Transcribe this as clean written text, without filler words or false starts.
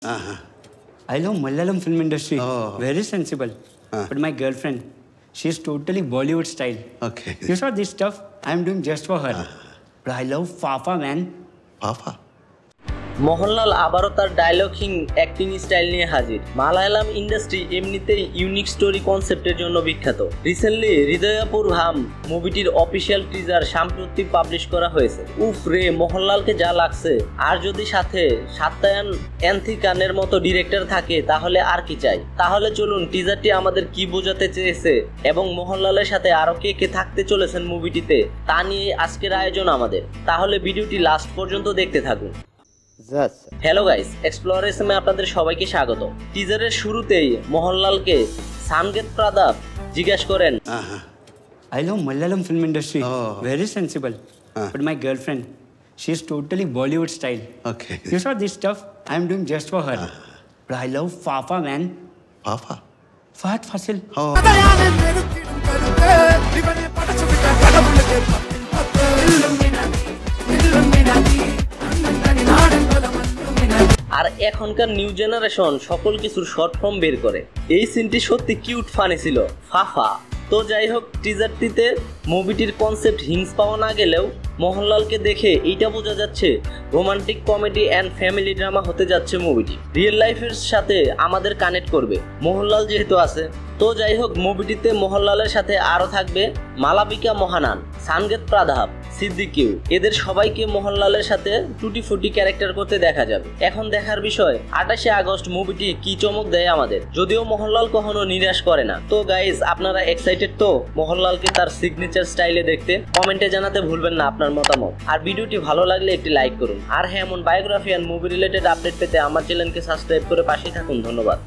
I love Malayalam film industry. Very sensible. But my girlfriend, she's totally Bollywood style. Okay. You saw this stuff? I'm doing just for her. But I love Fafa, man. Fafa? Mohanlal আবারও তার ডায়লগহীন acting style নিয়ে হাজির। Malayalam industry এমনিতেই unique story কনসেপ্টের জন্য বিখ্যাত। Recently হৃদয়াপুর ভাম মুভিটির official teaser সাম্প্রতিক publish করা হয়েছে। উফ রে, মোহনলালকে যা লাগছে! আর যদি সাথে সাত্যায়ন অ্যান্থিকানের মতো ডিরেক্টর থাকে তাহলে আর কি চাই। তাহলে চলুন টিজারটি আমাদের কি বোঝাতে চেয়েছে এবং মোহনলালের সাথে আরো কে কে থাকতে চলেছেন মুভিটিতে তা নিয়ে আজকের আয়োজন আমাদের। তাহলে ভিডিওটি লাস্ট পর্যন্ত দেখতে থাকুন। হ্যালো গাইস, এক্সপ্লোরেশনে আপনাদের সবাইকে স্বাগত। টিজারের শুরুতেই মোহনলালকে সামগেত প্রাদাব জিজ্ঞাসা করেন, I love Malayalam film industry. Very sensible. But my girlfriend, she's totally Bollywood style. Okay. You saw this stuff? I'm doing just for her. But I love Fafa, man. Fafa? Fahad Fasil. আর এখনকার new generation সকল কিছুর short form বের করে। এই সিনটি সত্যি cute funny ছিল। ফাফা। তো যাই হোক, টিজারটিতে মুভিটির কনসেপ্ট হিংস পাওয়া না গেলেও মোহনলালকে দেখে এইটা বোঝা যাচ্ছে romantic comedy and family drama হতে যাচ্ছে মুভিটি। রিয়েল লাইফের সাথে আমাদের কানেক্ট করবে মোহনলাল যেহেতু আছে। তো যাই হোক, মুভিটিতে মোহনলালের সাথে আরও থাকবে মালাবিকা মোহানান, সানগেত প্রাদাব, সিদ্দিকিউ। এদের সবাইকে মোহনলালের সাথে টুটি ফুটি ক্যারেক্টার করতে দেখা যাবে। এখন দেখার বিষয় 28শে আগস্ট মুভিটি কি চমক দেয় আমাদের। যদিও মোহনলাল কখনো নিরাশ করে না। তো গাইজ, আপনারা এক্সাইটেড তো মোহনলালকে তার সিগনেচার স্টাইলে দেখতে? কমেন্টে জানাতে ভুলবেন না আপনার মতামত। আর ভিডিওটি ভালো লাগলে একটি লাইক করুন। আর হ্যাঁ, এমন বায়োগ্রাফি আর মুভি রিলেটেড আপডেট পেতে আমার চ্যানেলকে সাবস্ক্রাইব করে পাশেই থাকুন। ধন্যবাদ।